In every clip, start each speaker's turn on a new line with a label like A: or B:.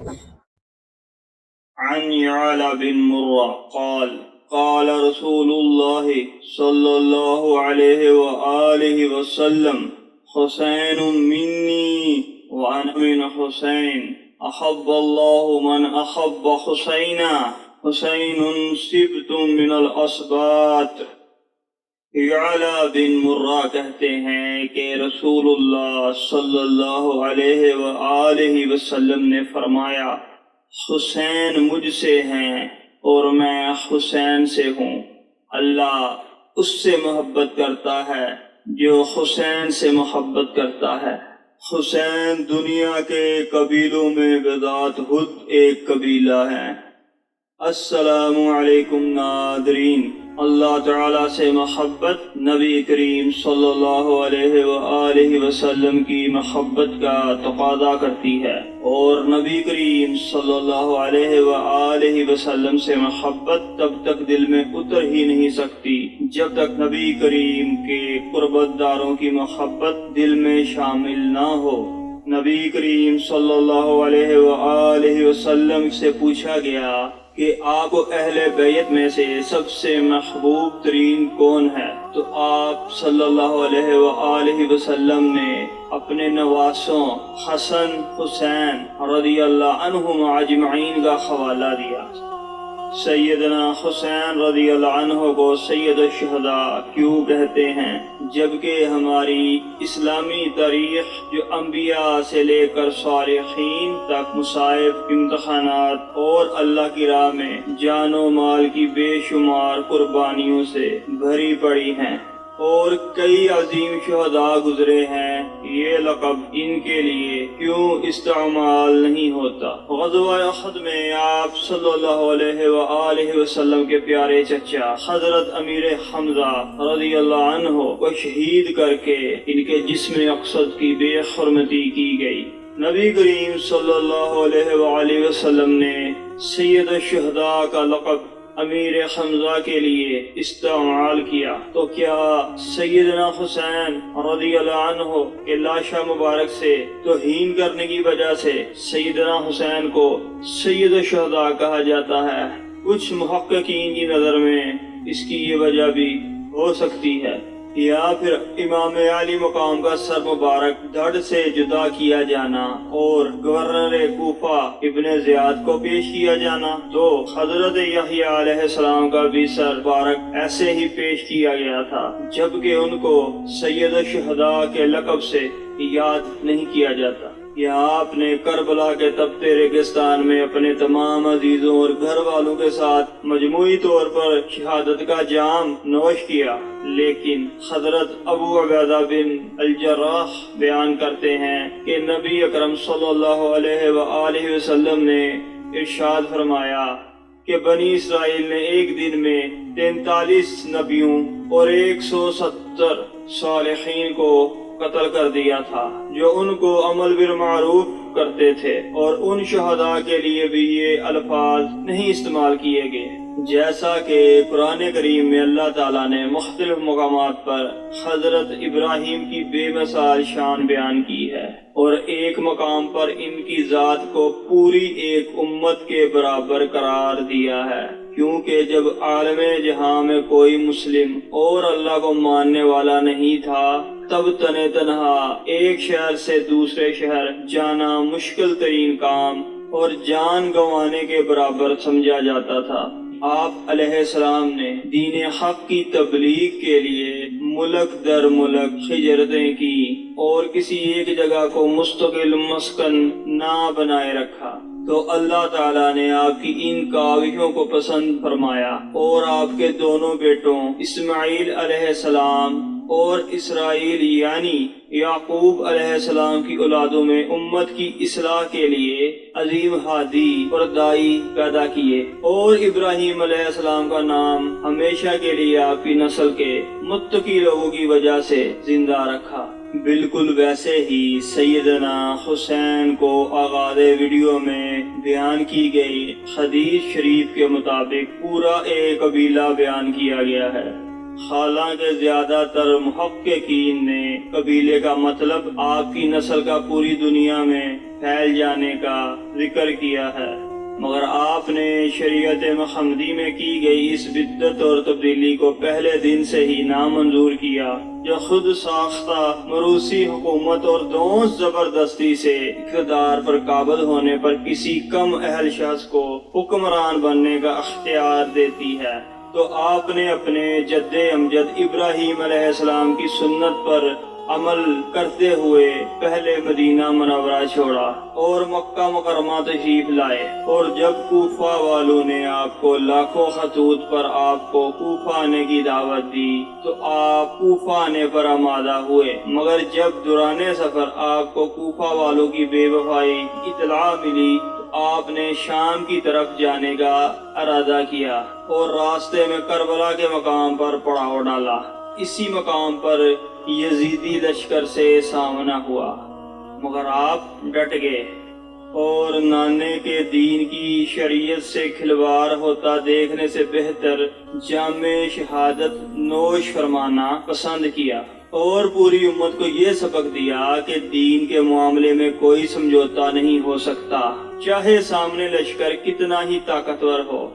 A: عن يعلى بن مرة قال قال رسول الله صلى الله عليه وآله وسلم حسين مني وأنا من حسين أحب الله من أحب حسينا حسين سبت من الأسباط۔ یعلا بن مرہ کہتے ہیں کہ رسول اللہ صلی اللہ علیہ وآلہ وسلم نے فرمایا، حسین مجھ سے ہیں اور میں حسین سے ہوں۔ اللہ اس سے محبت کرتا ہے جو حسین سے محبت کرتا ہے۔ حسین دنیا کے قبیلوں میں بذات خود ایک قبیلہ ہے۔ السلام علیکم ناظرین، اللہ تعالیٰ سے محبت نبی کریم صلی اللہ علیہ وآلہ وسلم کی محبت کا تقاضا کرتی ہے، اور نبی کریم صلی اللہ علیہ وآلہ وسلم سے محبت تب تک دل میں اتر ہی نہیں سکتی جب تک نبی کریم کے قربت داروں کی محبت دل میں شامل نہ ہو۔ نبی کریم صلی اللہ علیہ وآلہ وسلم سے پوچھا گیا کہ آپ اہل بیت میں سے سب سے محبوب ترین کون ہے؟ تو آپ صلی اللہ علیہ وآلہ وسلم نے اپنے نواسوں حسن حسین رضی اللہ عنہم اجمعین کا حوالہ دیا۔ سیدنا حسین رضی اللہ عنہ کو سید الشہداء کیوں کہتے ہیں؟ جبکہ ہماری اسلامی تاریخ جو انبیاء سے لے کر صالحین تک مصائب، امتحانات اور اللہ کی راہ میں جان و مال کی بے شمار قربانیوں سے بھری پڑی ہیں، اور کئی عظیم شہداء گزرے ہیں، یہ لقب ان کے لیے کیوں استعمال نہیں ہوتا؟ غزوہ احد میں آپ صلی اللہ علیہ وآلہ وسلم کے پیارے چچا حضرت امیر حمزہ رضی اللہ عنہ کو شہید کر کے ان کے جسم اقصد کی بے حرمتی کی گئی۔ نبی کریم صلی اللہ علیہ وآلہ وسلم نے سید الشہداء کا لقب امیر حمزہ کے لیے استعمال کیا، تو کیا سیدنا حسین رضی اللہ عنہ کے لاشا مبارک سے توہین کرنے کی وجہ سے سیدنا حسین کو سید الشہداء کہا جاتا ہے؟ کچھ محققین کی نظر میں اس کی یہ وجہ بھی ہو سکتی ہے، یا پھر امام علی مقام کا سر مبارک دھڑ سے جدا کیا جانا اور گورنر کوفہ ابن زیاد کو پیش کیا جانا، تو حضرت یحییٰ علیہ السلام کا بھی سر مبارک ایسے ہی پیش کیا گیا تھا، جبکہ ان کو سید الشہداء کے لقب سے یاد نہیں کیا جاتا۔ یا آپ نے کربلا کے تپتے ریگستان میں اپنے تمام عزیزوں اور گھر والوں کے ساتھ مجموعی طور پر شہادت کا جام نوش کیا، لیکن حضرت ابو عبیدہ بن الجراح بیان کرتے ہیں کہ نبی اکرم صلی اللہ علیہ وآلہ وسلم نے ارشاد فرمایا کہ بنی اسرائیل نے ایک دن میں 43 نبیوں اور 170 صالحین کو قتل کر دیا تھا جو ان کو عمل بالمعروف کرتے تھے، اور ان شہداء کے لیے بھی یہ الفاظ نہیں استعمال کیے گئے، جیسا کہ قرآن کریم میں اللہ تعالیٰ نے مختلف مقامات پر حضرت ابراہیم کی بے مثال شان بیان کی ہے، اور ایک مقام پر ان کی ذات کو پوری ایک امت کے برابر قرار دیا ہے، کیونکہ جب عالم جہاں میں کوئی مسلم اور اللہ کو ماننے والا نہیں تھا، تب تنہا ایک شہر سے دوسرے شہر جانا مشکل ترین کام اور جان گنوانے کے برابر سمجھا جاتا تھا۔ آپ علیہ السلام نے دین حق کی تبلیغ کے لیے ملک در ملک ہجرتیں کی اور کسی ایک جگہ کو مستقل مسکن نہ بنائے رکھا، تو اللہ تعالیٰ نے آپ کی ان کاوشوں کو پسند فرمایا اور آپ کے دونوں بیٹوں اسماعیل علیہ السلام اور اسرائیل یعنی یعقوب علیہ السلام کی اولادوں میں امت کی اصلاح کے لیے عظیم ہادی اور دائی پیدا کیے، اور ابراہیم علیہ السلام کا نام ہمیشہ کے لیے آپ کی نسل کے متقی لوگوں کی وجہ سے زندہ رکھا۔ بالکل ویسے ہی سیدنا حسین کو آغاز ویڈیو میں بیان کی گئی حدیث شریف کے مطابق پورا ایک قبیلہ بیان کیا گیا ہے۔ حالانکہ زیادہ تر محققین نے قبیلے کا مطلب آپ کی نسل کا پوری دنیا میں پھیل جانے کا ذکر کیا ہے، مگر آپ نے شریعت محمدی میں کی گئی اس بدعت اور تبدیلی کو پہلے دن سے ہی نامنظور کیا، جو خود ساختہ موروثی حکومت اور دونس زبردستی سے اقتدار پر قابض ہونے پر کسی کم اہل شخص کو حکمران بننے کا اختیار دیتی ہے۔ تو آپ نے اپنے جد امجد ابراہیم علیہ السلام کی سنت پر عمل کرتے ہوئے پہلے مدینہ منورہ چھوڑا اور مکہ مکرمہ تشریف لائے، اور جب کوفہ والوں نے آپ کو لاکھوں خطوط پر آپ کو کوفہ آنے کی دعوت دی تو آپ کوفہ آنے پر آمادہ ہوئے، مگر جب دوران سفر آپ کو کوفہ والوں کی بے وفائی اطلاع ملی تو آپ نے شام کی طرف جانے کا ارادہ کیا اور راستے میں کربلا کے مقام پر پڑاؤ ڈالا۔ اسی مقام پر یزیدی لشکر سے سامنا ہوا، مگر آپ ڈٹ گئے اور نانے کے دین کی شریعت سے کھلواڑ ہوتا دیکھنے سے بہتر جام شہادت نوش فرمانا پسند کیا، اور پوری امت کو یہ سبق دیا کہ دین کے معاملے میں کوئی سمجھوتا نہیں ہو سکتا، چاہے سامنے لشکر کتنا ہی طاقتور ہو۔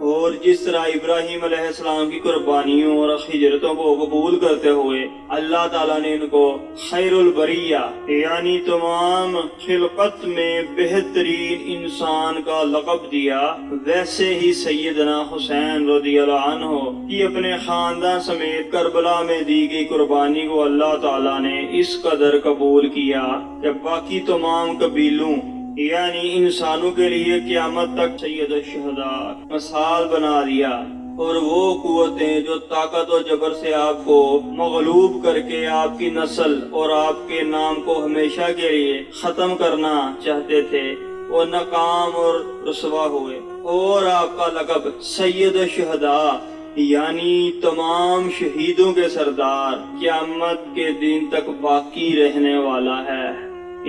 A: اور جس طرح ابراہیم علیہ السلام کی قربانیوں اور ہجرتوں کو قبول کرتے ہوئے اللہ تعالیٰ نے ان کو خیر البریہ یعنی تمام خلقت میں بہترین انسان کا لقب دیا، ویسے ہی سیدنا حسین رضی اللہ عنہ کی اپنے خاندان سمیت کربلا میں دی گئی قربانی کو اللہ تعالیٰ نے اس قدر قبول کیا کہ باقی تمام قبیلوں یعنی انسانوں کے لیے قیامت تک سید الشہداء مثال بنا دیا، اور وہ قوتیں جو طاقت و جبر سے آپ کو مغلوب کر کے آپ کی نسل اور آپ کے نام کو ہمیشہ کے لیے ختم کرنا چاہتے تھے، وہ ناکام اور رسوا ہوئے، اور آپ کا لقب سید الشہداء یعنی تمام شہیدوں کے سردار قیامت کے دن تک باقی رہنے والا ہے۔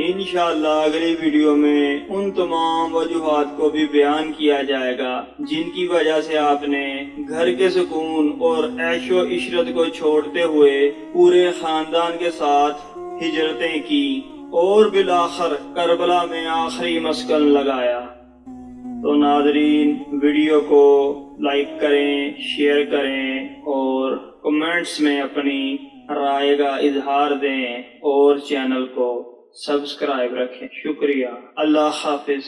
A: انشاءاللہ اگلی ویڈیو میں ان تمام وجوہات کو بھی بیان کیا جائے گا جن کی وجہ سے آپ نے گھر کے سکون اور عیش و عشرت کو چھوڑتے ہوئے پورے خاندان کے ساتھ ہجرتیں کی اور بالآخر کربلا میں آخری مسکن لگایا۔ تو ناظرین، ویڈیو کو لائک کریں، شیئر کریں اور کمنٹس میں اپنی رائے کا اظہار دیں اور چینل کو سبسکرائب رکھیں۔ شکریہ۔ اللہ حافظ۔